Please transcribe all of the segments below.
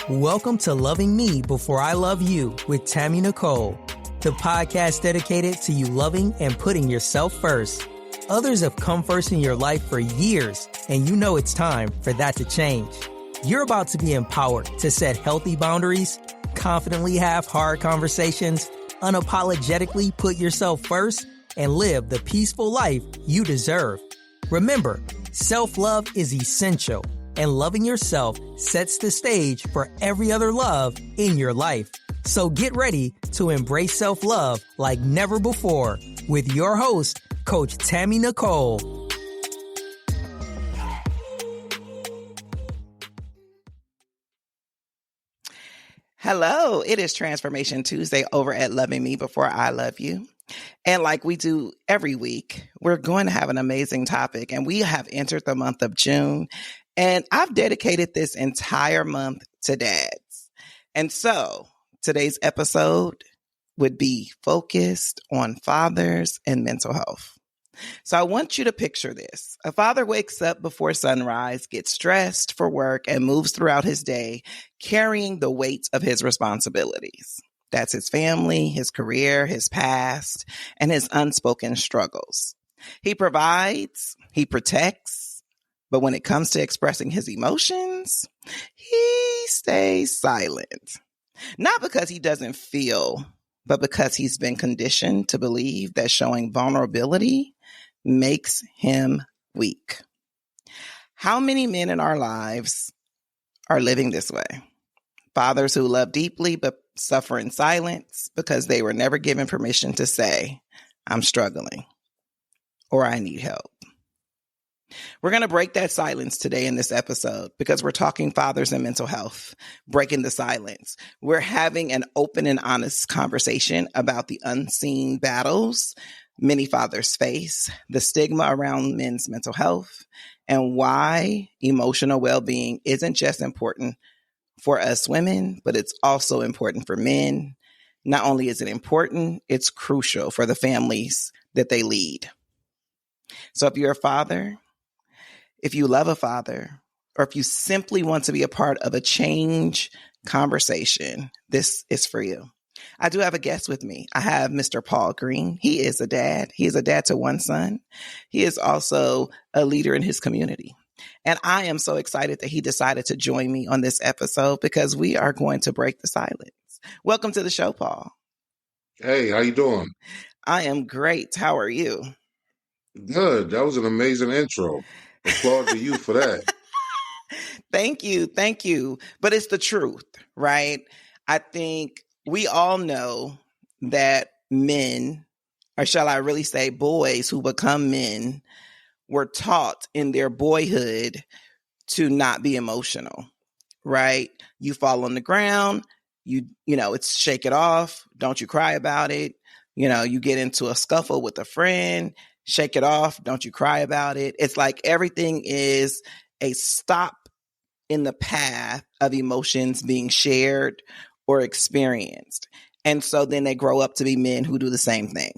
Welcome to Loving Me Before I Love You with Tammy Nicole, the podcast dedicated to you loving and putting yourself first. Others have come first in your life for years, and you know it's time for that to change. You're about to be empowered to set healthy boundaries, confidently have hard conversations, unapologetically put yourself first, and live the peaceful life you deserve. Remember, self-love is essential, and loving yourself sets the stage for every other love in your life. So get ready to embrace self-love like never before with your host, Coach Tammy Nicole. Hello, it is Transformation Tuesday over at Loving Me Before I Love You. And like we do every week, we're going to have an amazing topic, and we have entered the month of June, and I've dedicated this entire month to dads. And so today's episode would be focused on fathers and mental health. So I want you to picture this. A father wakes up before sunrise, gets dressed for work, and moves throughout his day, carrying the weight of his responsibilities. That's his family, his career, his past, and his unspoken struggles. He provides, he protects, but when it comes to expressing his emotions, he stays silent. Not because he doesn't feel, but because he's been conditioned to believe that showing vulnerability makes him weak. How many men in our lives are living this way? Fathers who love deeply but suffer in silence because they were never given permission to say, I'm struggling or I need help. We're going to break that silence today in this episode because we're talking fathers and mental health, breaking the silence. We're having an open and honest conversation about the unseen battles many fathers face, the stigma around men's mental health, and why emotional well-being isn't just important for us women, but it's also important for men. Not only is it important, it's crucial for the families that they lead. So if you're a father, if you love a father, or if you simply want to be a part of a change conversation, this is for you. I do have a guest with me. I have Mr. Paul Green. He is a dad. He is a dad to one son. He is also a leader in his community. And I am so excited that he decided to join me on this episode because we are going to break the silence. Welcome to the show, Paul. Hey, how you doing? I am great. How are you? Good. That was an amazing intro. Applaud to you for that. Thank you. Thank you. But it's the truth, right? I think we all know that men, or shall I really say boys who become men, were taught in their boyhood to not be emotional, right? You fall on the ground, you know, it's shake it off. Don't you cry about it. You know, you get into a scuffle with a friend, shake it off. Don't you cry about it. It's like everything is a stop in the path of emotions being shared or experienced. And so then they grow up to be men who do the same thing,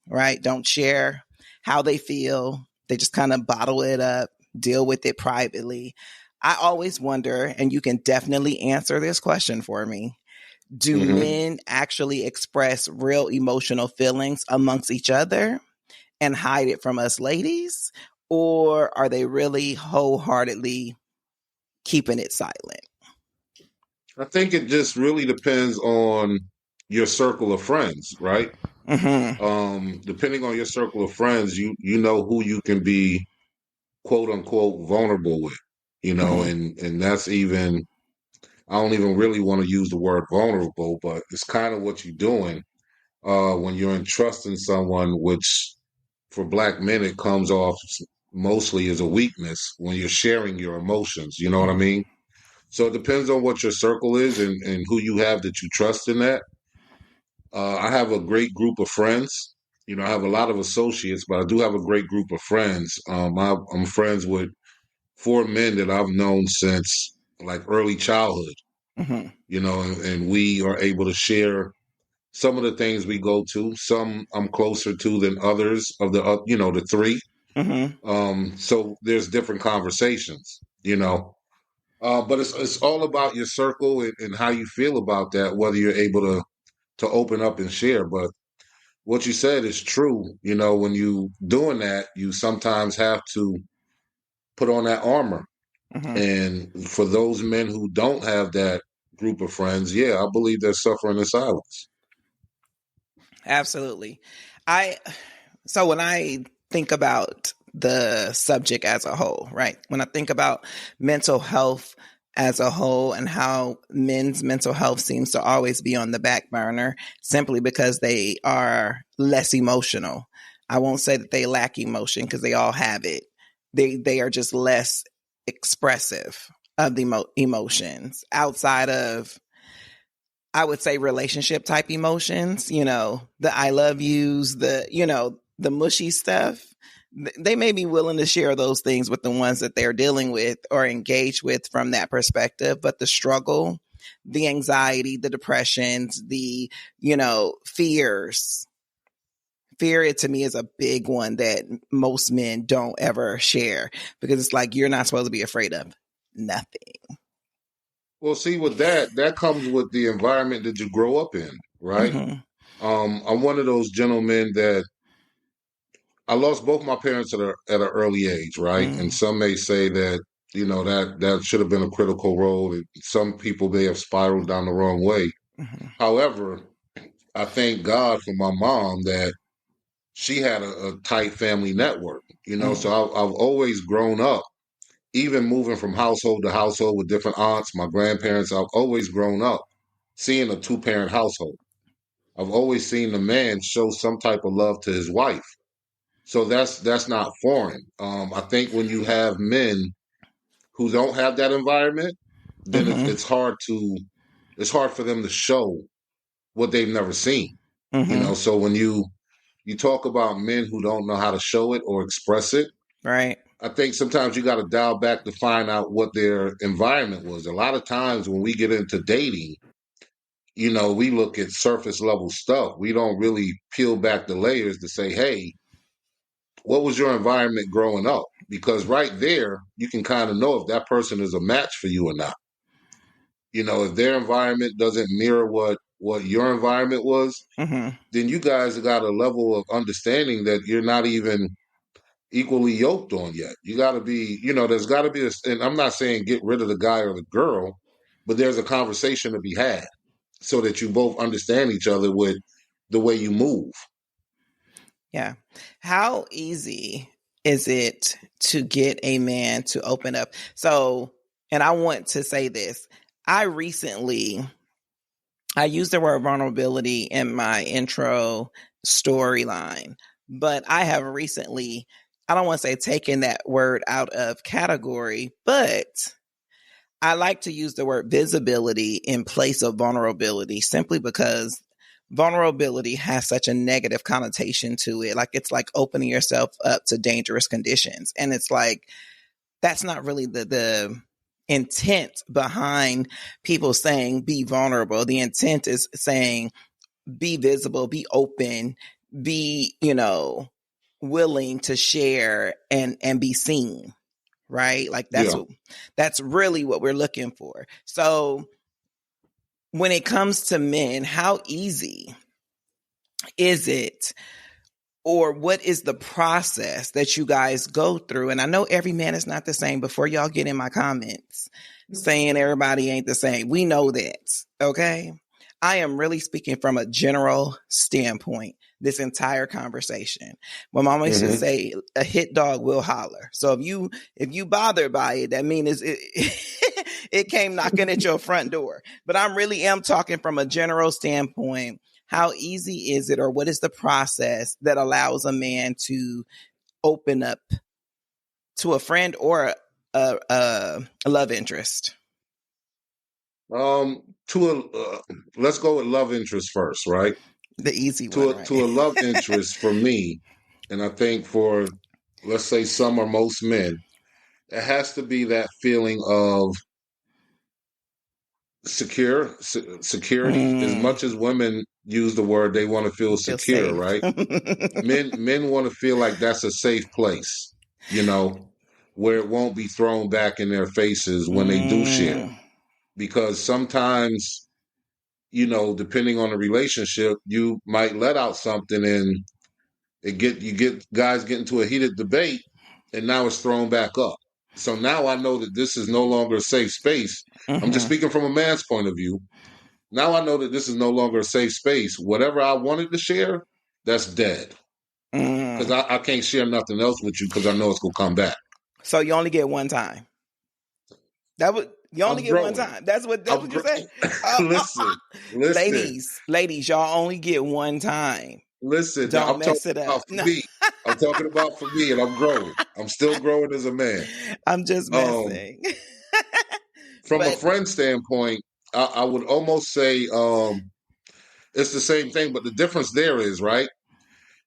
right? Don't share how they feel. They just kind of bottle it up, deal with it privately. I always wonder, and you can definitely answer this question for me, do men actually express real emotional feelings amongst each other and hide it from us ladies? Or are they really wholeheartedly keeping it silent? I think it just really depends on your circle of friends, right? Depending on your circle of friends, you know who you can be quote unquote vulnerable with, you know, and that's even, I don't even really want to use the word vulnerable, but it's kind of what you're doing when you're entrusting someone, which for Black men it comes off mostly as a weakness when you're sharing your emotions. You know what I mean? So it depends on what your circle is and who you have that you trust in that. I have a great group of friends. You know, I have a lot of associates, but I do have a great group of friends. I'm friends with 4 men that I've known since like early childhood, you know, and we are able to share some of the things we go to. Some I'm closer to than others of the, you know, the 3. So there's different conversations, you know. But it's all about your circle and how you feel about that, whether you're able to open up and share. But what you said is true. You know, when you doing that, you sometimes have to put on that armor. Mm-hmm. And for those men who don't have that group of friends, yeah, I believe they're suffering in silence. Absolutely. So when I think about the subject as a whole, right? When I think about mental health as a whole and how men's mental health seems to always be on the back burner simply because they are less emotional. I won't say that they lack emotion because they all have it. They are just less expressive of the emotions outside of, I would say, relationship type emotions, the I love yous, the mushy stuff. They may be willing to share those things with the ones that they're dealing with or engage with from that perspective. But the struggle, the anxiety, the depressions, the, fears, fear, it to me is a big one that most men don't ever share because it's like, you're not supposed to be afraid of nothing. Well, see, with that comes with the environment that you grow up in, right? Mm-hmm. I'm one of those gentlemen that I lost both my parents at an early age, right? And Mm-hmm. some may say that that should have been a critical role. And some people may have spiraled down the wrong way. Mm-hmm. However, I thank God for my mom that she had a tight family network. So I've always grown up, even moving from household to household with different aunts, my grandparents. I've always grown up seeing a two-parent household. I've always seen the man show some type of love to his wife. So that's not foreign. I think when you have men who don't have that environment, then Mm-hmm. it's hard for them to show what they've never seen. Mm-hmm. So when you talk about men who don't know how to show it or express it, Right. I think sometimes you got to dial back to find out what their environment was. A lot of times when we get into dating, we look at surface level stuff. We don't really peel back the layers to say, hey, what was your environment growing up? Because right there, you can kind of know if that person is a match for you or not. If their environment doesn't mirror what your environment was, Mm-hmm. then you guys have got a level of understanding that you're not even equally yoked on yet. You got to be, there's got to be and I'm not saying get rid of the guy or the girl, but there's a conversation to be had so that you both understand each other with the way you move. Yeah. How easy is it to get a man to open up? So, and I want to say this. I used the word vulnerability in my intro storyline, but I have recently, I don't want to say taken that word out of category, but I like to use the word visibility in place of vulnerability simply because vulnerability has such a negative connotation to it. Like it's like opening yourself up to dangerous conditions. And it's like, that's not really the intent behind people saying be vulnerable. The intent is saying be visible, be open, be, willing to share and be seen. Right? Like Yeah. that's really what we're looking for. So when it comes to men, how easy is it, or what is the process that you guys go through? And I know every man is not the same. Before y'all get in my comments saying everybody ain't the same, we know that. Okay. I am really speaking from a general standpoint this entire conversation. My mama used to Mm-hmm. say a hit dog will holler. So if you bothered by it, that means it came knocking at your front door. But I really am talking from a general standpoint. How easy is it, or what is the process that allows a man to open up to a friend or a love interest? To let's go with love interest first, right? The easy one, To a right? love interest for me, and I think for let's say some or most men, it has to be that feeling of security. As Mm, much as women use the word, they want to feel feel secure, safe. right? Men want to feel like that's a safe place, you know. where it won't be thrown back in their faces when they do share. Because sometimes, depending on the relationship, you might let out something and you get guys get into a heated debate, and now it's thrown back up. So now I know that this is no longer a safe space. I'm just speaking from a man's point of view. Now I know that this is no longer a safe space. Whatever I wanted to share, that's dead. Because I can't share nothing else with you because I know it's gonna come back. So you only get one time. You only get one time. That's what you said. Listen. Ladies, y'all only get one time. Listen, Don't mess it up. Me. I'm talking about for me, and I'm growing. I'm still growing as a man. I'm just messing. From a friend standpoint, I would almost say it's the same thing, but the difference there is, right?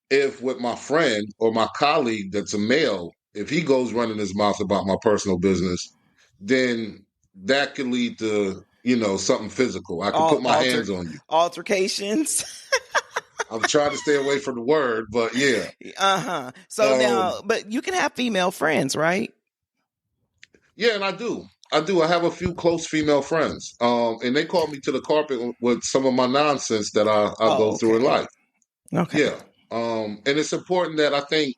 If with my friend or my colleague that's a male, if he goes running his mouth about my personal business, then that could lead to, something physical. I could put my hands on you. Altercations. I'm trying to stay away from the word, but yeah. So now, but you can have female friends, right? Yeah, and I do. I have a few close female friends. And they call me to the carpet with some of my nonsense that I go through in life. Okay. Yeah. And it's important that I think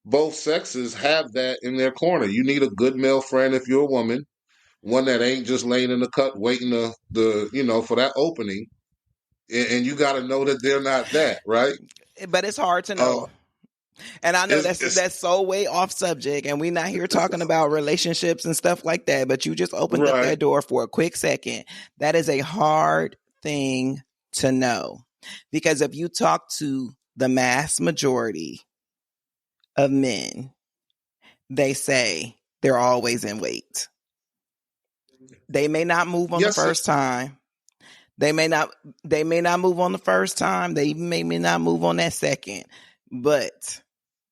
both sexes have that in their corner. You need a good male friend if you're a woman, one that ain't just laying in the cut waiting for that opening. And you got to know that they're not that, right? But it's hard to know. And I know that's so way off subject, and we're not here talking about relationships and stuff like that, but you just opened up that door for a quick second. That is a hard thing to know, because if you talk to the mass majority of men, they say they're always in wait. They may not move on the first time. They may not move on the first time. They may not move on that second, but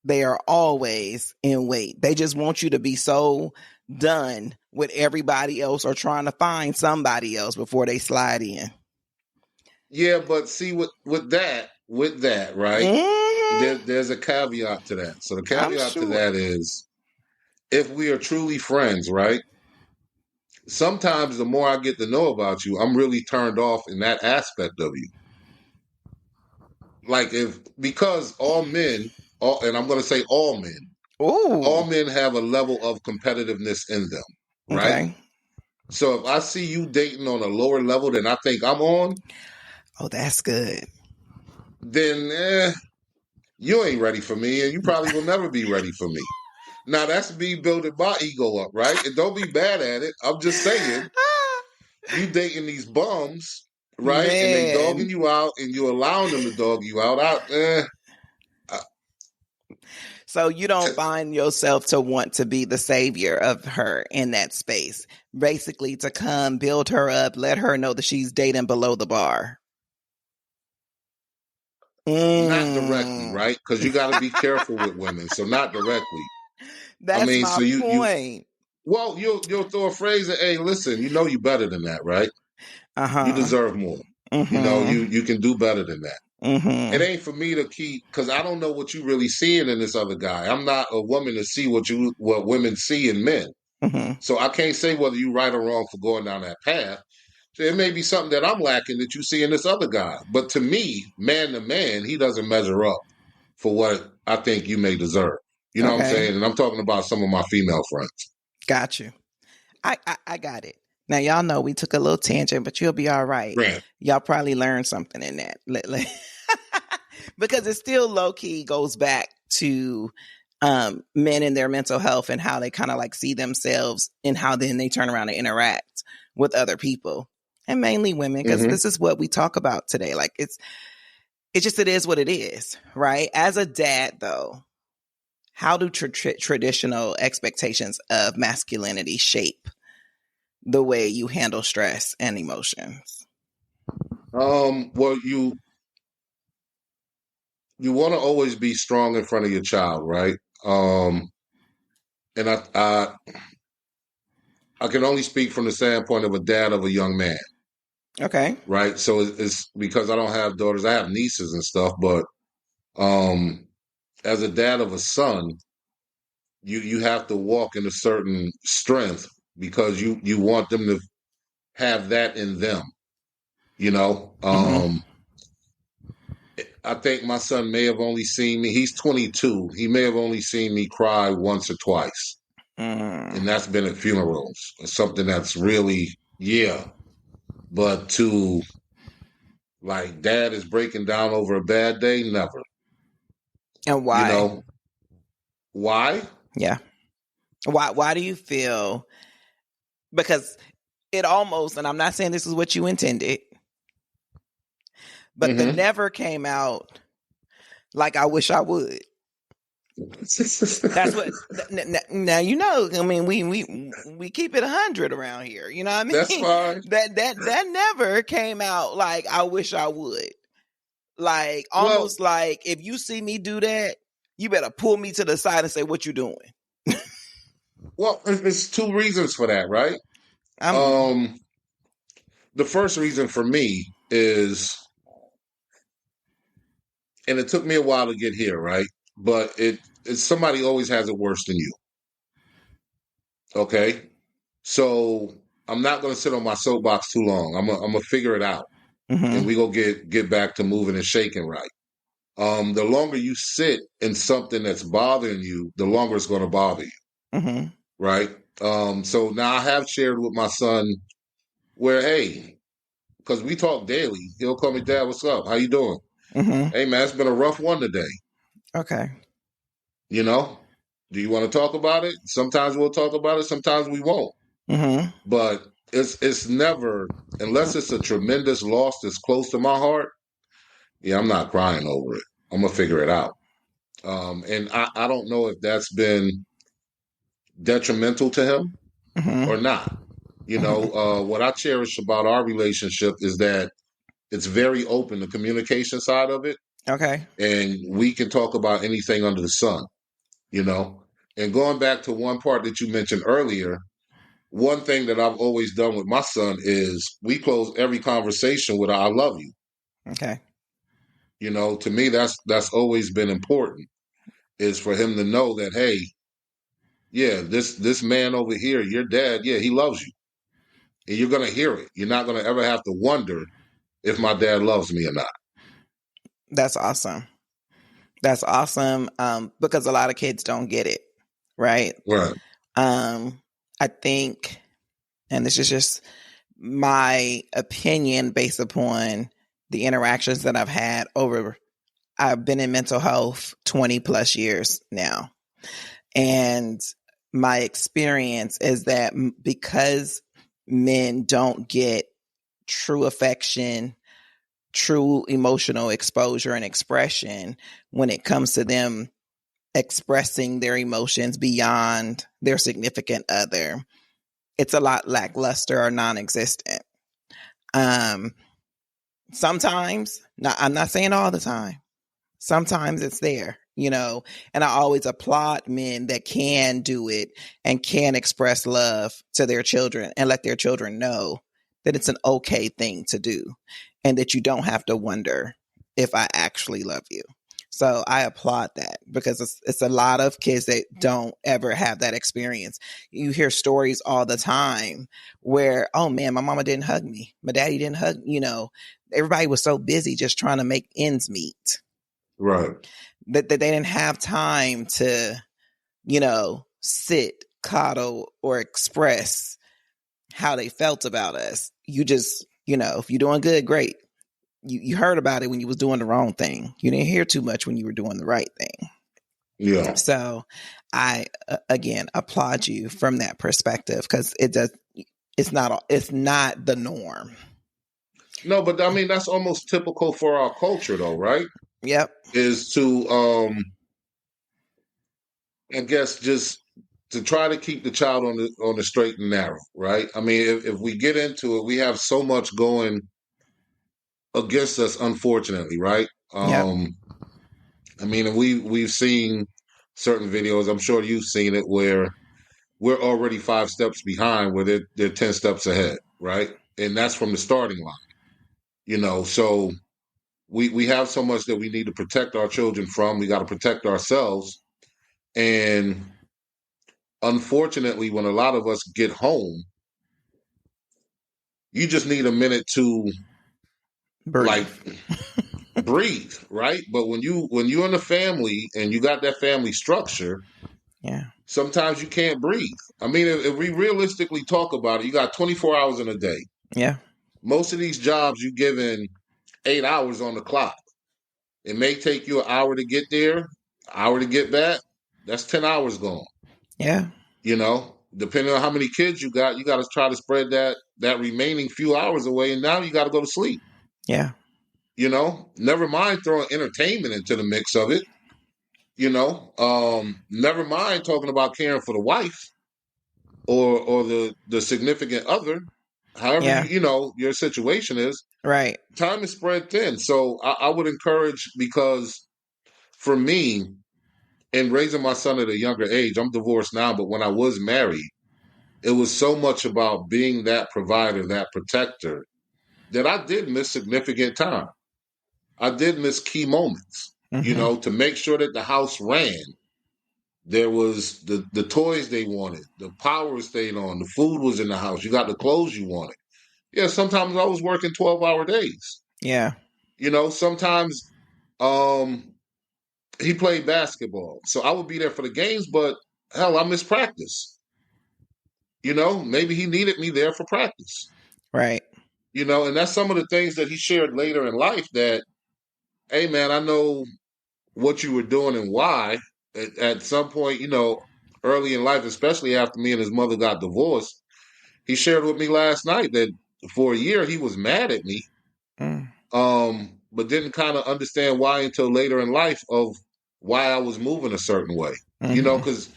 they are always in wait. They just want you to be so done with everybody else or trying to find somebody else before they slide in. Yeah, but see with that, right? Mm-hmm. There's a caveat to that. So the caveat to that is, if we are truly friends, right? Sometimes the more I get to know about you, I'm really turned off in that aspect of you. Like because all men, and I'm going to say all men, all men have a level of competitiveness in them, right? Okay. So if I see you dating on a lower level than I think I'm on, that's good. Then you ain't ready for me, and you probably will never be ready for me. Now that's me building my ego up, right? And don't be bad at it. I'm just saying, you dating these bums, right? Man. And they dogging you out, and you allowing them to dog you out. So you don't find yourself to want to be the savior of her in that space. Basically, to come build her up, let her know that she's dating below the bar. Not directly, right? Because you got to be careful with women. So not directly. That's my point. Well, you'll throw a phrase that, hey, listen, you better than that, right? You deserve more. Mm-hmm. You can do better than that. Mm-hmm. It ain't for me to keep, because I don't know what you really seeing in this other guy. I'm not a woman to see what women see in men. Mm-hmm. So I can't say whether you right or wrong for going down that path. So it may be something that I'm lacking that you see in this other guy. But to me, man to man, he doesn't measure up for what I think you may deserve. You know what I'm saying? And I'm talking about some of my female friends. Got you. I got it. Now, y'all know we took a little tangent, but you'll be all right. Y'all probably learned something in that. Because it still low-key goes back to men and their mental health and how they kind of like see themselves and how then they turn around and interact with other people. And mainly women, because this is what we talk about today. Like it is what it is, right? As a dad, though, how do traditional expectations of masculinity shape the way you handle stress and emotions? Well, you want to always be strong in front of your child, right? And I can only speak from the standpoint of a dad of a young man. Okay. Right. So it's because I don't have daughters. I have nieces and stuff. But as a dad of a son, you have to walk in a certain strength because you want them to have that in them. You know, I think my son may have only seen me. He's 22. He may have only seen me cry once or twice, and that's been at funerals. It's something that's really, yeah. But to like, dad is breaking down over a bad day, never. And why? You know why? Yeah. Why do you feel? Because it almost, and I'm not saying this is what you intended, but the never came out like I wish I would. That's what. Now you know. I mean, we keep it 100 around here. You know what I mean? That's fine. That never came out like I wish I would. Like almost like if you see me do that, you better pull me to the side and say, "What you doing?" Well, it's two reasons for that, right? The first reason for me is, and it took me a while to get here, right? But it's somebody always has it worse than you. Okay, so I'm not going to sit on my soapbox too long. I'm gonna figure it out, and we gonna get back to moving and shaking right. The longer you sit in something that's bothering you, the longer it's going to bother you, right? So now I have shared with my son where, hey, because we talk daily. He'll call me, Dad, what's up? How you doing? Hey, man, it's been a rough one today. Okay. You know, do you want to talk about it? Sometimes we'll talk about it. Sometimes we won't. But it's never, unless it's a tremendous loss that's close to my heart. Yeah, I'm not crying over it. I'm gonna figure it out. And I don't know if that's been detrimental to him or not. You know, what I cherish about our relationship is that it's very open, the communication side of it. Okay. And we can talk about anything under the sun, you know. And going back to one part that you mentioned earlier, one thing that I've always done with my son is we close every conversation with "I love you." Okay. You know, to me, that's always been important, is for him to know that, hey, yeah, this man over here, your dad, yeah, he loves you. And you're going to hear it. You're not going to ever have to wonder if my dad loves me or not. That's awesome. That's awesome. Because a lot of kids don't get it. Right. Right. I think, and this is just my opinion based upon the interactions that I've had I've been in mental health 20 plus years now. And my experience is that because men don't get true affection, true emotional exposure and expression when it comes to them expressing their emotions beyond their significant other, it's a lot lackluster or non-existent. Sometimes, I'm not saying all the time, sometimes it's there, you know, and I always applaud men that can do it and can express love to their children and let their children know that it's an okay thing to do and that you don't have to wonder if I actually love you. So I applaud that because it's a lot of kids that don't ever have that experience. You hear stories all the time where, oh man, my mama didn't hug me. My daddy didn't hug, you know, everybody was so busy just trying to make ends meet. Right. That they didn't have time to, you know, sit, coddle, or express how they felt about us. You just, you know, if you're doing good, great. You heard about it when you was doing the wrong thing. You didn't hear too much when you were doing the right thing. Yeah. So I, again, applaud you from that perspective because it's not the norm. No, but I mean, that's almost typical for our culture though, right? Yep. Is to, I guess, just to try to keep the child on the straight and narrow, right? I mean, if we get into it, we have so much going against us, unfortunately, right? Yep. I mean, and we've seen certain videos. I'm sure you've seen it where we're already 5 steps behind, where they're 10 steps ahead, right? And that's from the starting line, you know. So we have so much that we need to protect our children from. We got to protect ourselves, and unfortunately, when a lot of us get home, you just need a minute to like Breathe. breathe, right? But when you're in a family and you got that family structure, Yeah. sometimes you can't breathe. I mean, if we realistically talk about it, you got 24 hours in a day. Yeah. Most of these jobs you given 8 hours on the clock. It may take you an hour to get there, hour to get back. That's 10 hours gone. Yeah. You know, depending on how many kids you got to try to spread that remaining few hours away, and now you got to go to sleep. Yeah. You know, never mind throwing entertainment into the mix of it. You know, never mind talking about caring for the wife or the significant other. However, Yeah. you know your situation is. Right. Time is spread thin, so I would encourage, because for me, in raising my son at a younger age, I'm divorced now, but when I was married, it was so much about being that provider, that protector, that I did miss significant time. I did miss key moments, you Mm-hmm. know, to make sure that the house ran. There was the toys they wanted, the power stayed on, the food was in the house, you got the clothes you wanted. Yeah, sometimes I was working 12-hour days. Yeah. You know, sometimes um he played basketball. So I would be there for the games, but hell, I missed practice. You know, maybe he needed me there for practice. Right. You know, and that's some of the things that he shared later in life that, hey man, I know what you were doing and why. At some point, you know, early in life, especially after me and his mother got divorced, he shared with me last night that for a year he was mad at me, Mm. but didn't kind of understand why until later in life of why I was moving a certain way. You know, Mm-hmm. because,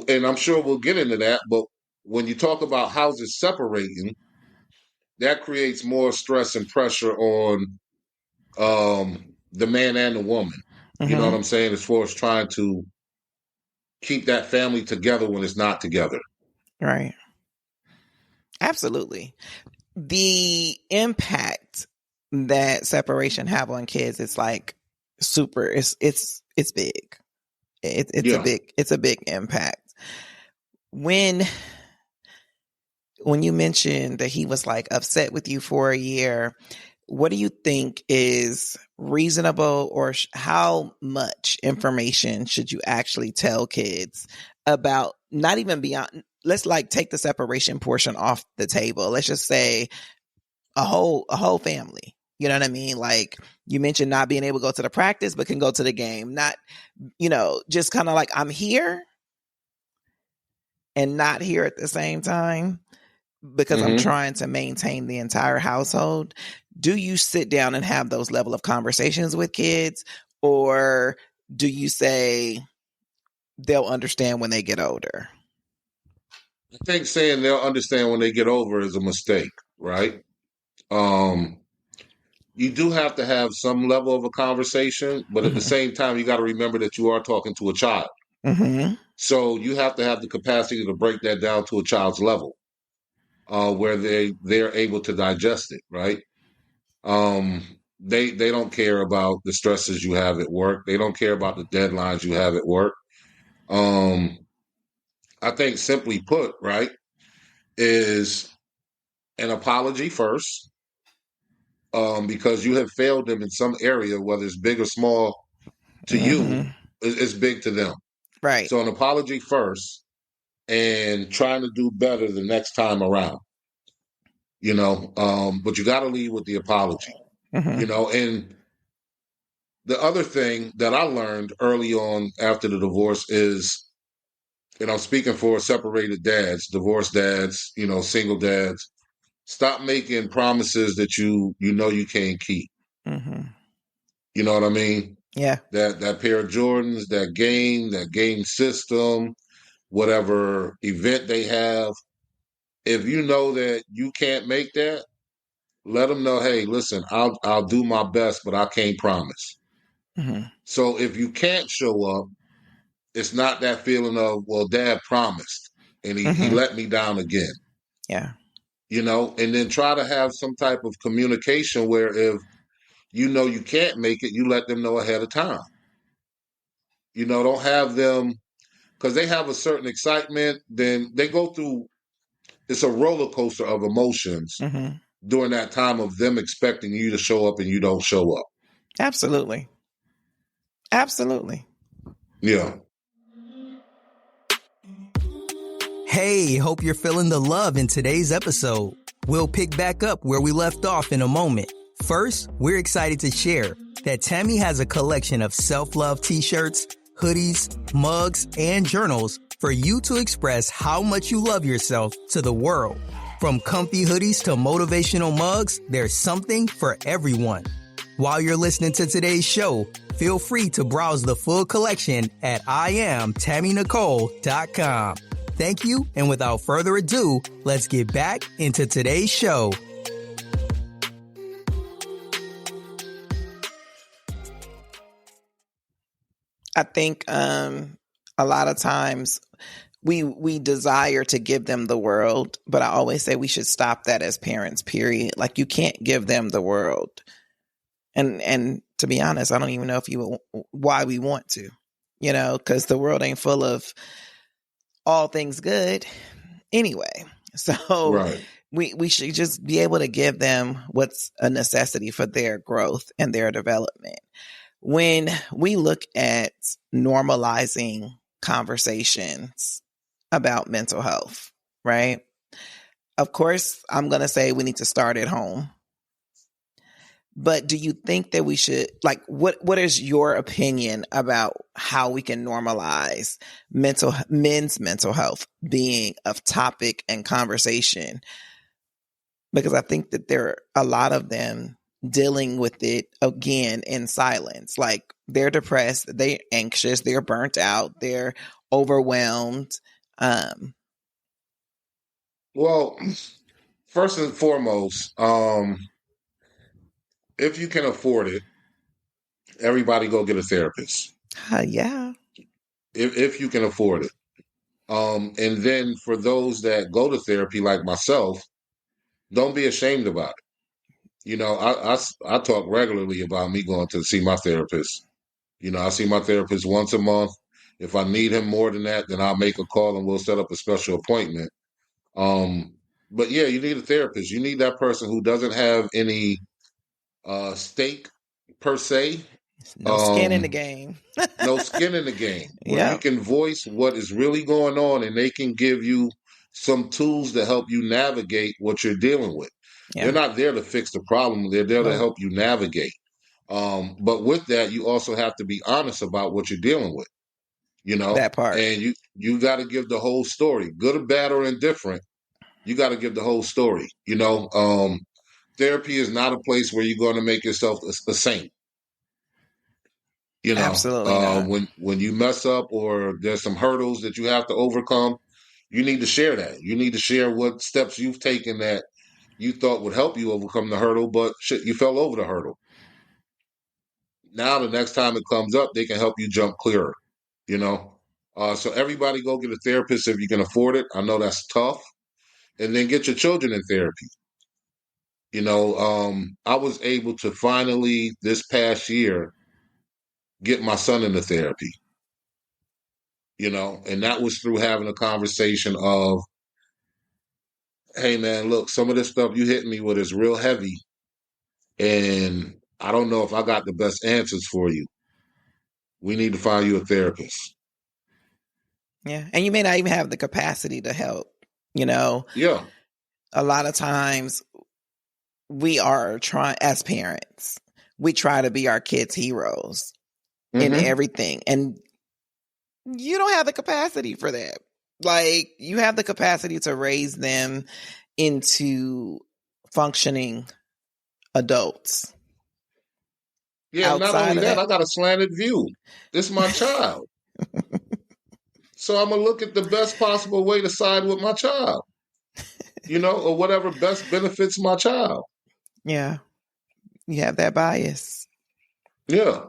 and I'm sure we'll get into that, but when you talk about houses separating, that creates more stress and pressure on the man and the woman. You know what Mm-hmm. I'm saying? As far as trying to keep that family together when it's not together. Right. Absolutely. The impact that separation have on kids is like super. It's big. Yeah. It's a big impact. When you mentioned that he was like upset with you for a year, what do you think is reasonable, or how much information should you actually tell kids about, not even beyond, let's like take the separation portion off the table. Let's just say a whole family. You know what I mean? Like you mentioned not being able to go to the practice, but can go to the game. Not, just kind of like I'm here and not here at the same time because I'm Hmm. trying to maintain the entire household. Do you sit down and have those level of conversations with kids, or do you say they'll understand when they get older? I think saying they'll understand when they get over is a mistake, right? Um, you do have to have some level of a conversation, but at the Mm-hmm. same time, you got to remember that you are talking to a child. Mm-hmm. So you have to have the capacity to break that down to a child's level, where they're able to digest it, right? Um, they don't care about the stresses you have at work. They don't care about the deadlines you have at work. Um, I think simply put, right, is an apology first, because you have failed them in some area, whether it's big or small to you, Mm-hmm. it's big to them. Right. So an apology first, and trying to do better the next time around. You know, but you got to lead with the apology. Mm-hmm. You know, and the other thing that I learned early on after the divorce is, and I'm speaking for separated dads, divorced dads, you know, single dads, stop making promises that you know you can't keep. Mm-hmm. You know what I mean? Yeah. That pair of Jordans, that game system, whatever event they have. If you know that you can't make that, let them know, hey, listen, I'll do my best, but I can't promise. Mm-hmm. So if you can't show up, it's not that feeling of, well, dad promised and he Mm-hmm. let me down again. Yeah. You know, and then try to have some type of communication where if you know you can't make it, you let them know ahead of time. You know, don't have them because they have a certain excitement. Then they go through, it's a roller coaster of emotions during that time of them expecting you to show up and you don't show up. Absolutely. Absolutely. Yeah. Hey, hope you're feeling the love in today's episode. We'll pick back up where we left off in a moment. First, we're excited to share that Tammy has a collection of self-love t-shirts, hoodies, mugs, and journals for you to express how much you love yourself to the world. From comfy hoodies to motivational mugs, there's something for everyone. While you're listening to today's show, feel free to browse the full collection at IamTammyNicole.com. Thank you, and without further ado, let's get back into today's show. I think a lot of times we desire to give them the world, but I always say we should stop that as parents, period. Like, you can't give them the world. And to be honest, I don't even know why we want to, because the world ain't full of all things good anyway. So Right. we should just be able to give them what's a necessity for their growth and their development. When we look at normalizing conversations about mental health, right? Of course, I'm going to say we need to start at home. But do you think that we should, what is your opinion about how we can normalize men's mental health being a topic and conversation? Because I think that there are a lot of them dealing with it again in silence. Like, they're depressed, they're anxious, they're burnt out, they're overwhelmed. Well, first and foremost, if you can afford it, everybody go get a therapist. Yeah. If you can afford it. And then for those that go to therapy like myself, don't be ashamed about it. I talk regularly about me going to see my therapist. I see my therapist once a month. If I need him more than that, then I'll make a call and we'll set up a special appointment. But yeah, you need a therapist. You need that person who doesn't have any stake per se. No skin in the game. No skin in the game. Where you Yep. can voice what is really going on and they can give you some tools to help you navigate what you're dealing with. Yeah. They're not there to fix the problem. They're there to help you navigate. But with that, you also have to be honest about what you're dealing with, That part. and you got to give the whole story, good or bad or indifferent. You got to give the whole story. Therapy is not a place where you're going to make yourself a saint. Absolutely not. When you mess up or there's some hurdles that you have to overcome, you need to share that. You need to share what steps you've taken that you thought would help you overcome the hurdle, but shit, you fell over the hurdle. Now the next time it comes up, they can help you jump clearer. So everybody go get a therapist if you can afford it. I know that's tough. And then get your children in therapy. I was able to finally this past year get my son into therapy. And that was through having a conversation of, hey man, look, some of this stuff you hitting me with is real heavy. And I don't know if I got the best answers for you. We need to find you a therapist. Yeah. And you may not even have the capacity to help, Yeah. A lot of times we are trying, as parents, we try to be our kids' heroes in everything. And you don't have the capacity for that. Like, you have the capacity to raise them into functioning adults. Yeah, not only that, I got a slanted view. This is my child. So I'm going to look at the best possible way to side with my child, or whatever best benefits my child. Yeah. You have that bias. Yeah.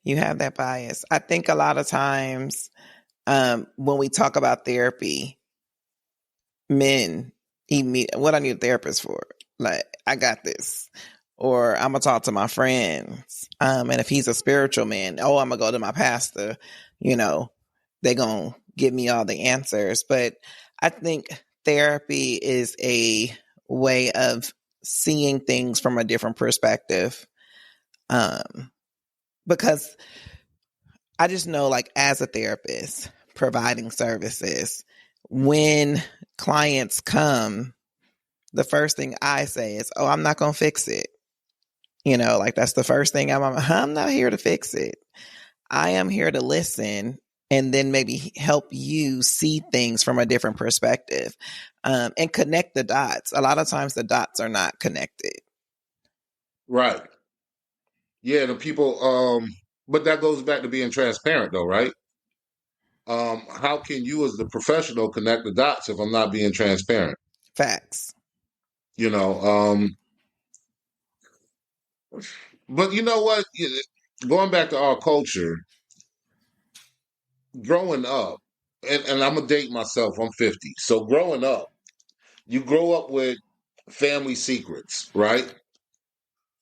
You have that bias. I think a lot of times when we talk about therapy, men, what I need a therapist for? Like, I got this. Or I'm going to talk to my friends. And if he's a spiritual man, I'm going to go to my pastor, they're going to give me all the answers. But I think therapy is a way of seeing things from a different perspective. Because I just know, like, as a therapist providing services, when clients come, the first thing I say is, oh, I'm not going to fix it. You know, like, that's the first thing I'm not here to fix it. I am here to listen and then maybe help you see things from a different perspective, and connect the dots. A lot of times the dots are not connected. Right. Yeah, the people, but that goes back to being transparent though, right? How can you as the professional connect the dots if I'm not being transparent? Facts. You know, but you know what? Going back to our culture, growing up, and I'm gonna date myself, I'm 50. So growing up, you grow up with family secrets, right?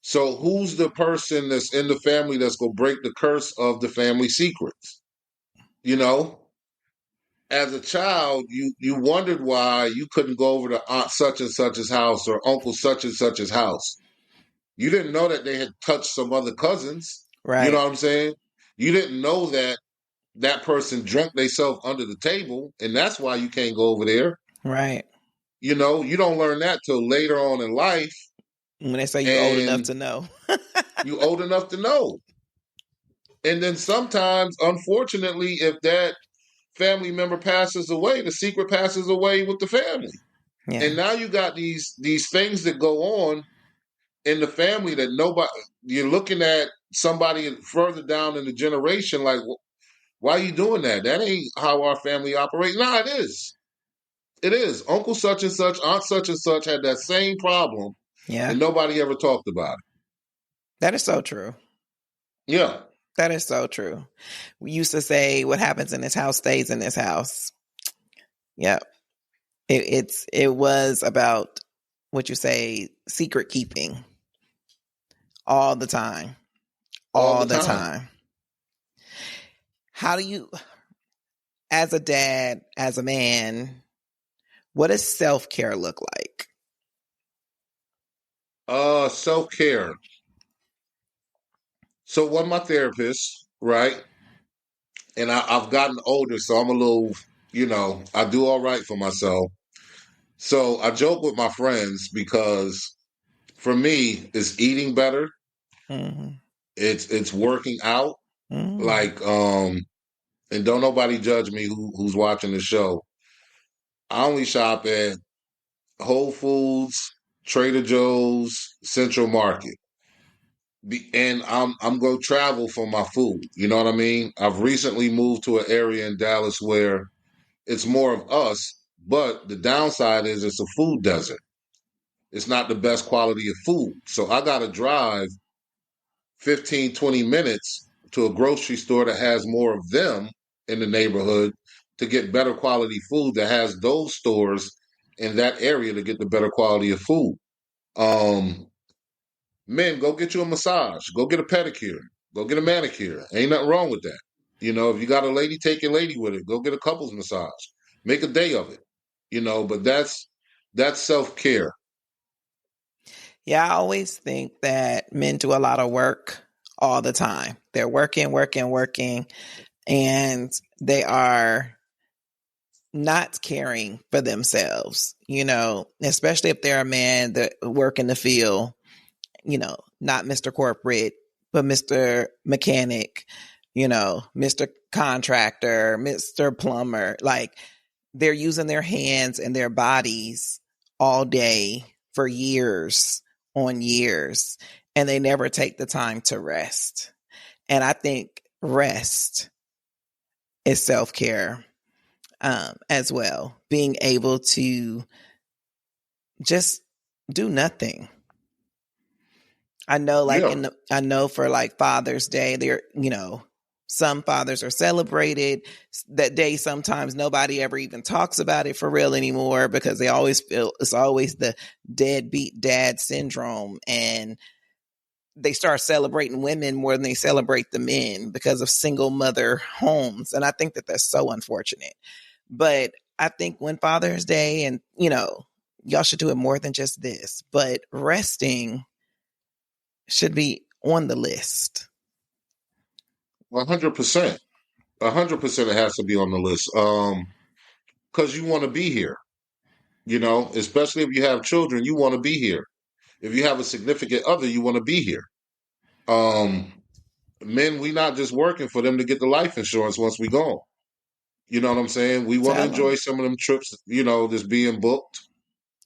So who's the person that's in the family that's gonna break the curse of the family secrets? You know? As a child, you wondered why you couldn't go over to Aunt such and such's house or Uncle such and such's house. You didn't know that they had touched some other cousins. You know Right. what I'm saying? You didn't know that that person drank themselves under the table, and that's why you can't go over there. Right. You know, you don't learn that till later on in life, When they say you old enough and to know. you old enough to know. And then sometimes, unfortunately, if that family member passes away, the secret passes away with the family. Yeah. And now you got these things that go on in the family that nobody, you're looking at somebody further down in the generation like, why are you doing that? That ain't how our family operates. Nah, it is. It is. Uncle such and such, aunt such and such had that same problem, Yeah. and nobody ever talked about it. That is so true. Yeah. That is so true. We used to say what happens in this house stays in this house. Yep. It was about what you say, secret keeping all the time. All All the the time. time. How do you, as a dad, as a man, what does self-care look like? Self-care. So one of my therapists, right? And I've gotten older, so I'm a little, I do all right for myself. So I joke with my friends because for me, it's eating better. Mm-hmm. It's working out. Mm-hmm. Like, and don't nobody judge me who's watching the show. I only shop at Whole Foods, Trader Joe's, Central Market. And I'm going to travel for my food. You know what I mean? I've recently moved to an area in Dallas where it's more of us, but the downside is it's a food desert. It's not the best quality of food. So I got to drive 15, 20 minutes to a grocery store that has more of them in the neighborhood to get better quality food that has those stores in that area to get the better quality of food. Um, Men, go get you a massage. Go get a pedicure. Go get a manicure. Ain't nothing wrong with that. If you got a lady, take your lady with it. Go get a couples massage. Make a day of it. But that's self-care. Yeah, I always think that men do a lot of work all the time. They're working, working, working, and they are not caring for themselves, especially if they're a man that work in the field, not Mr. Corporate, but Mr. Mechanic, Mr. Contractor, Mr. Plumber. Like, they're using their hands and their bodies all day for years on years, and they never take the time to rest. And I think rest is self-care, as well. Being able to just do nothing. I know, like, Yeah. I know for like Father's Day, there, some fathers are celebrated that day. Sometimes nobody ever even talks about it for real anymore because they always feel it's always the deadbeat dad syndrome. And they start celebrating women more than they celebrate the men because of single mother homes. And I think that that's so unfortunate. But I think when Father's Day, and, y'all should do it more than just this, but resting should be on the list. 100%. 100% it has to be on the list. Because you want to be here, especially if you have children, you want to be here. If you have a significant other, you want to be here. Men, we not just working for them to get the life insurance once we go. You know what I'm saying? We want to enjoy some of them trips, that's being booked.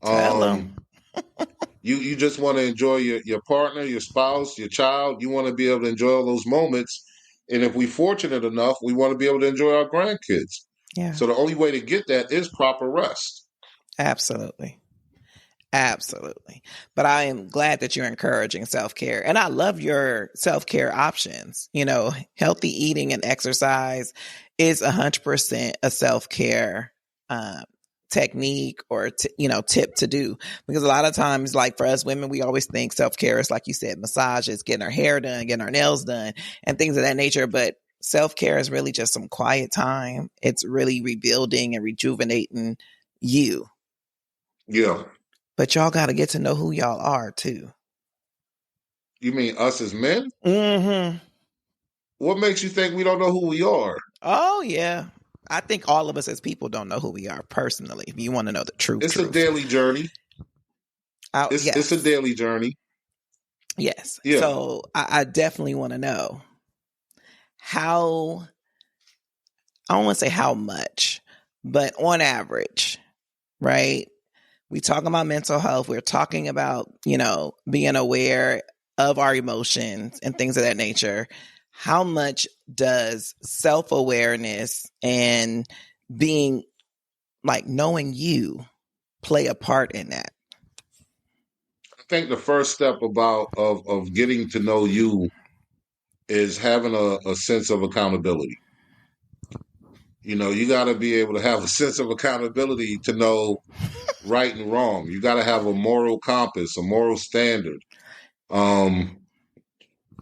Tell them. You just want to enjoy your partner, your spouse, your child. You want to be able to enjoy all those moments. And if we're fortunate enough, we want to be able to enjoy our grandkids. Yeah. So the only way to get that is proper rest. Absolutely. Absolutely. But I am glad that you're encouraging self-care. And I love your self-care options. Healthy eating and exercise is 100% a self-care technique or, tip to do. Because a lot of times, like for us women, we always think self-care is, like you said, massages, getting our hair done, getting our nails done, and things of that nature. But self-care is really just some quiet time. It's really rebuilding and rejuvenating you. Yeah. But y'all got to get to know who y'all are, too. You mean us as men? Mm-hmm. What makes you think we don't know who we are? Oh, yeah. I think all of us as people don't know who we are personally, if you want to know the truth. It's a daily journey. It's a daily journey. Yes. Yeah. So I definitely want to know how, I don't want to say how much, but on average, right? We talking about mental health. We're talking about, being aware of our emotions and things of that nature. How much does self-awareness and being knowing you play a part in that? I think the first step of getting to know you is having a sense of accountability. You got to be able to have a sense of accountability to know right and wrong. You got to have a moral compass, a moral standard.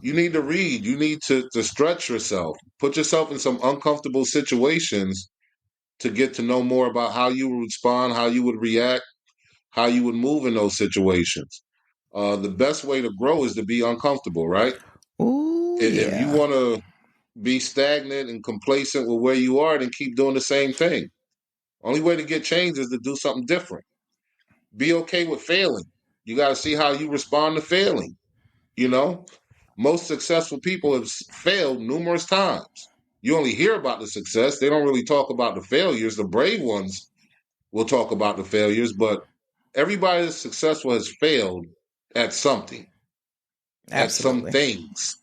You need to read. You need to stretch yourself. Put yourself in some uncomfortable situations to get to know more about how you would respond, how you would react, how you would move in those situations. The best way to grow is to be uncomfortable, right? Ooh, If you want to be stagnant and complacent with where you are, then keep doing the same thing. Only way to get change is to do something different. Be okay with failing. You got to see how you respond to failing. Most successful people have failed numerous times. You only hear about the success. They don't really talk about the failures. The brave ones will talk about the failures, but everybody that's successful has failed at something, at some things.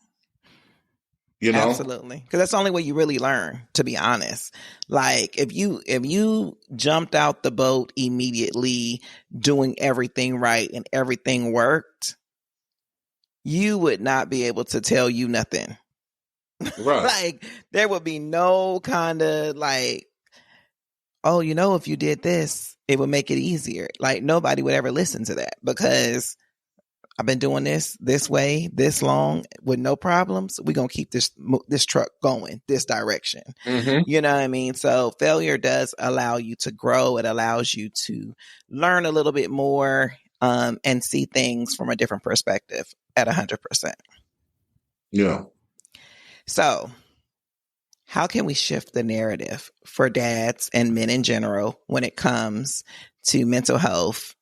Absolutely. Because that's the only way you really learn, to be honest. If you jumped out the boat immediately doing everything right and everything worked, you would not be able to tell you nothing. Right. There would be no kind of oh, if you did this, it would make it easier. Nobody would ever listen to that because I've been doing this way this long with no problems. We're going to keep this truck going this direction. Mm-hmm. You know what I mean? So failure does allow you to grow. It allows you to learn a little bit more and see things from a different perspective at 100%. Yeah. So how can we shift the narrative for dads and men in general when it comes to mental health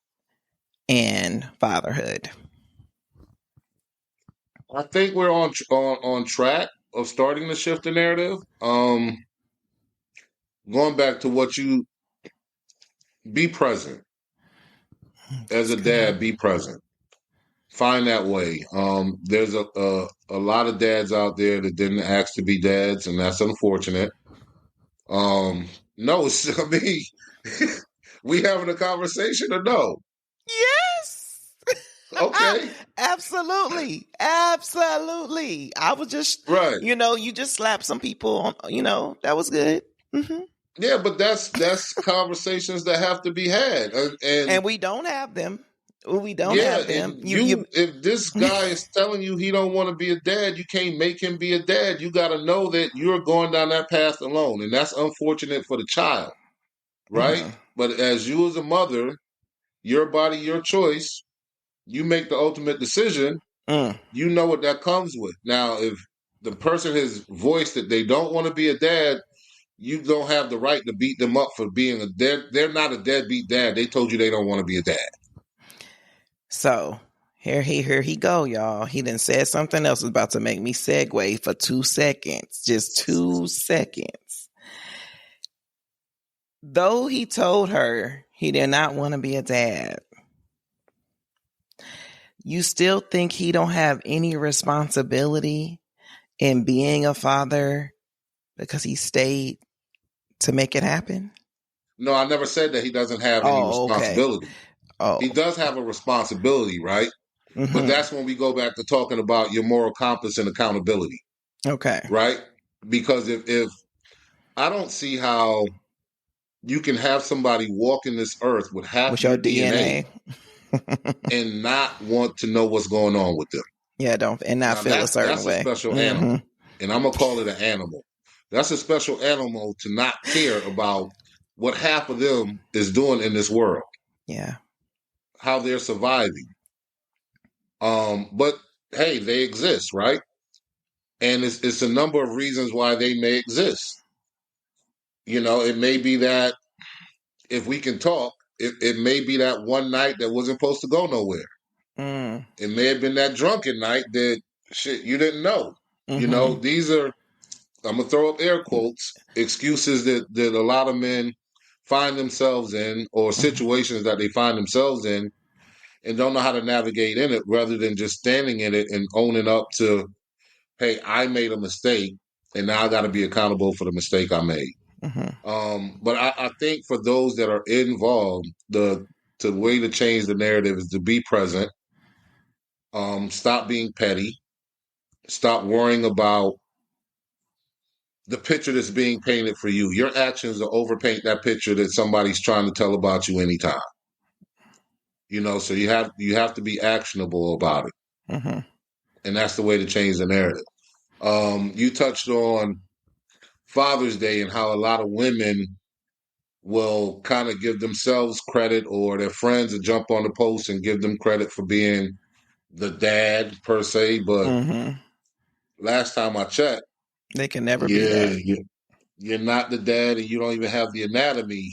and fatherhood? I think we're on track of starting to shift the narrative. Going back to what you be present as a dad, be present. Find that way. There's a lot of dads out there that didn't ask to be dads, and that's unfortunate. No, I mean, we having a conversation or no? Yes. Okay. Absolutely. I was just, right. You just slapped some people on, that was good. Mm-hmm. Yeah, but that's conversations that have to be had. And we don't have them. We don't Yeah, have them. and You if this guy is telling you he don't want to be a dad, you can't make him be a dad. You got to know that you're going down that path alone, and that's unfortunate for the child, right? Mhm. But as you as a mother, your body, your choice, you make the ultimate decision. Mm. You know what that comes with. Now, if the person has voiced that they don't want to be a dad, you don't have the right to beat them up for being a dad. They're not a deadbeat dad. They told you they don't want to be a dad. So here he go, y'all. He done said something else was about to make me segue for 2 seconds. Just 2 seconds. Though he told her he did not want to be a dad, you still think he don't have any responsibility in being a father because he stayed to make it happen? No, I never said that he doesn't have any Oh, okay. responsibility. Oh. He does have a responsibility, right? But Mm-hmm. that's when we go back to talking about your moral compass and accountability, Okay. right? Because if I don't see how you can have somebody walk in this earth with half With your your DNA DNA. and not want to know what's going on with them. Yeah, don't and not Now feel a certain that's a way. special Mm-hmm. animal, and I'm gonna call it an animal. That's a special animal to not care about what half of them is doing in this world, Yeah. how they're surviving. But hey, they exist, right? And it's a number of reasons why they may exist. You know, it may be that if we can talk, it may be that one night that wasn't supposed to go nowhere. Mm. It may have been that drunken night that shit you didn't know. You know, Mm-hmm. these are I'm gonna throw up air quotes excuses that a lot of men find themselves in, or Mm-hmm. situations that they find themselves in, and don't know how to navigate in it, rather than just standing in it and owning up to, hey, I made a mistake, and now I got to be accountable for the mistake I made. Mm-hmm. But I think for those that are involved, the way to change the narrative is to be present. Stop being petty. Stop worrying about the picture that's being painted for you. Your actions will overpaint that picture that somebody's trying to tell about you anytime. You know, so you have to be actionable about it, Mm-hmm. and that's the way to change the narrative. You touched on Father's Day and how a lot of women will kind of give themselves credit, or their friends will jump on the post and give them credit for being the dad per se. But Mm-hmm. last time I checked, They can never be yeah, that you're not the dad, and you don't even have the anatomy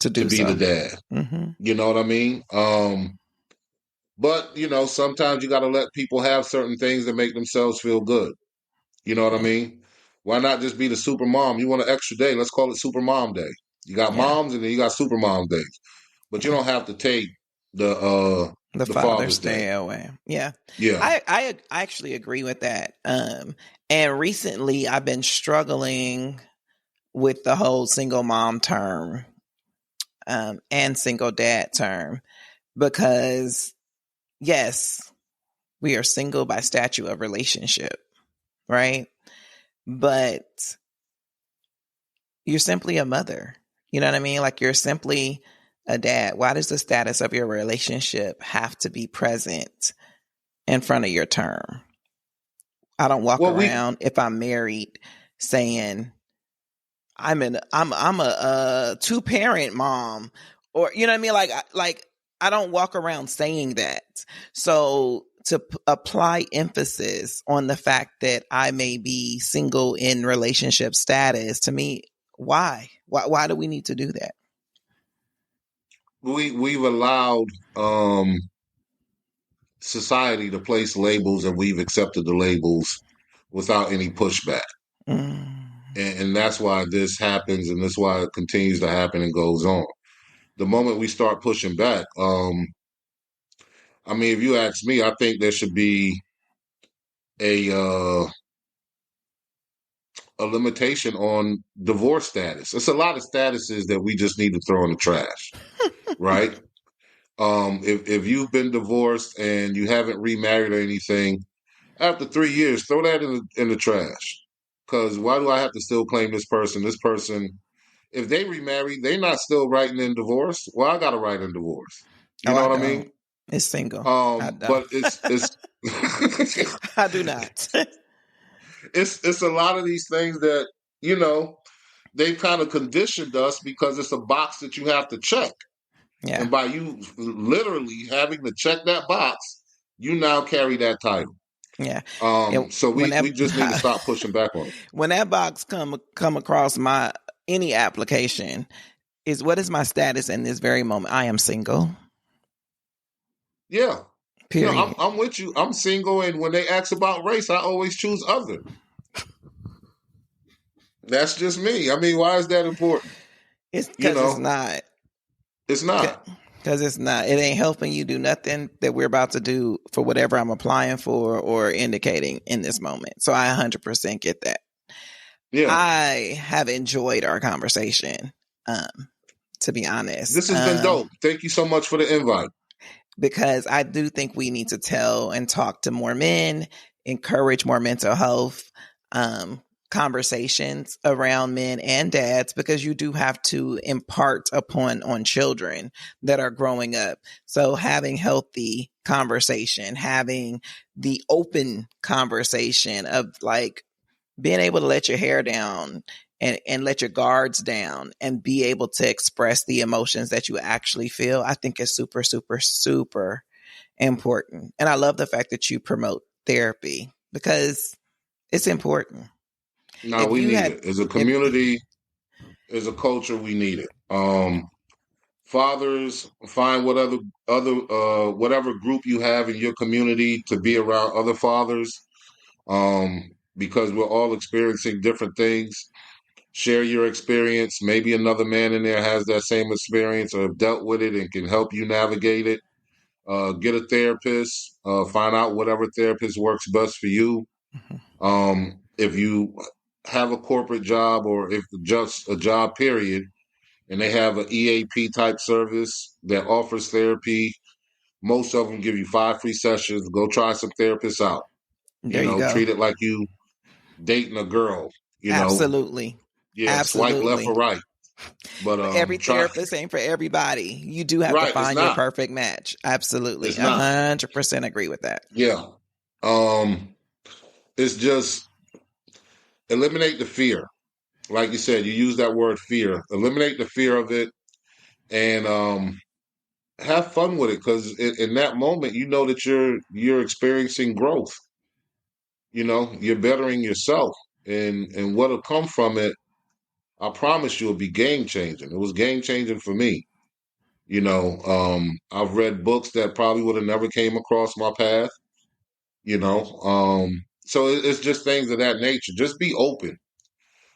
to to do be the so. dad. Mm-hmm. You know what I mean? But you know, sometimes you got to let people have certain things that make themselves feel good. You know what I mean? Why not just be the super mom? You want an extra day? Let's call it Super Mom Day. You got Yeah. moms, and then you got Super Mom days, but you Yeah. don't have to take The the Father's Father's Day. Day away. Yeah. Yeah. I actually agree with that. And recently I've been struggling with the whole single mom term, and single dad term, because yes, we are single by statute of relationship, right? But you're simply a mother. You know what I mean? Like, you're simply a dad. Why does the status of your relationship have to be present in front of your term? I don't walk Well, we around, if I'm married, saying I'm a two parent mom, or you know what I mean? Like I don't walk around saying that. So to apply emphasis on the fact that I may be single in relationship status, to me, why do we need to do that? we've allowed society to place labels, and we've accepted the labels without any pushback. Mm, And that's why this happens, and that's why it continues to happen and goes on. The moment we start pushing back, I mean, if you ask me, I think there should be a uh, a limitation on divorce status. It's a lot of statuses that we just need to throw in the trash, right? If you've been divorced and you haven't remarried or anything, after 3 years, throw that in the trash. Because why do I have to still claim this person? This person, if they remarried, they not still writing in divorce. Well, I got to write in divorce. You oh, know I what I don't. mean? It's single. But it's I do not. it's a lot of these things that, they've kind of conditioned us because it's a box that you have to check. Yeah. And by you literally having to check that box, you now carry that title. Yeah. So we just need to stop pushing back on it. When that box come across any application, is what is my status in this very moment? I am single. Yeah. Period. I'm with you. I'm single, and when they ask about race, I always choose other. That's just me. I mean, why is that important? It's because it's not. It's not. Because it's not. It ain't helping you do nothing that we're about to do for whatever I'm applying for or indicating in this moment. So I 100% get that. Yeah. I have enjoyed our conversation, to be honest. This has been dope. Thank you so much for the invite. Because I do think we need to tell and talk to more men, encourage more mental health conversations around men and dads, because you do have to impart on children that are growing up. So having healthy conversation, having the open conversation of like being able to let your hair down and let your guards down and be able to express the emotions that you actually feel, I think is super, super, super important. And I love the fact that you promote therapy because it's important. No, we need it. As a community, as a culture, we need it. Fathers, find whatever group you have in your community to be around other fathers, because we're all experiencing different things. Share your experience. Maybe another man in there has that same experience or have dealt with it and can help you navigate it. Get a therapist. Find out whatever therapist works best for you. If you have a corporate job or if just a job period and they have an EAP type service that offers therapy, most of them give you 5 free sessions. Go try some therapists out. There you go. Treat it like you dating a girl. Absolutely. Yeah, absolutely. Swipe left or right. But every therapist ain't for everybody. You do have to find your perfect match. Absolutely. 100% agree with that. Yeah. It's just eliminate the fear. Like you said, you use that word fear. Eliminate the fear of it and have fun with it, because in that moment, you know that you're experiencing growth. You're bettering yourself, and what'll come from it, I promise you, will be game changing. It was game changing for me. I've read books that probably would have never came across my path. So it's just things of that nature. Just be open.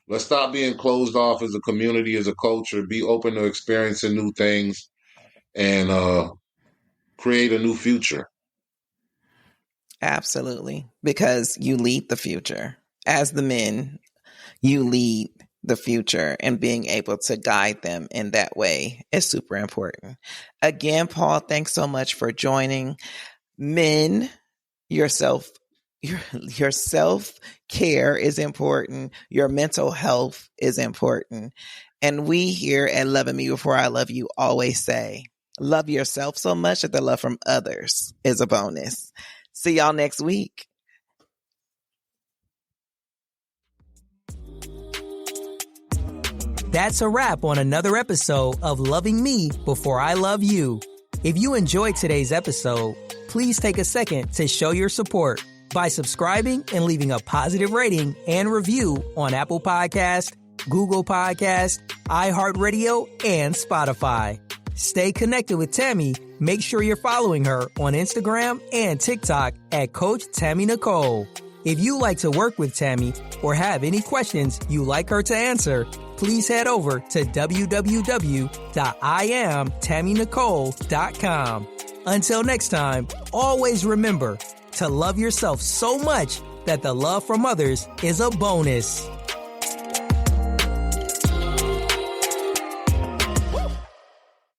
Let's stop being closed off as a community, as a culture. Be open to experiencing new things and create a new future. Absolutely. Because you lead the future. As the men, you lead the future, and being able to guide them in that way is super important. Again, Paul, thanks so much for joining. Men, your self-care is important. Your mental health is important. And we here at Loving Me Before I Love You always say, love yourself so much that the love from others is a bonus. See y'all next week. That's a wrap on another episode of Loving Me Before I Love You. If you enjoyed today's episode, please take a second to show your support by subscribing and leaving a positive rating and review on Apple Podcast, Google Podcast, iHeartRadio, and Spotify. Stay connected with Tammy. Make sure you're following her on Instagram and TikTok at Coach Tammy Nicole. If you like to work with Tammy or have any questions you like her to answer, please head over to www.IamTammyNicole.com. Until next time, always remember to love yourself so much that the love from others is a bonus.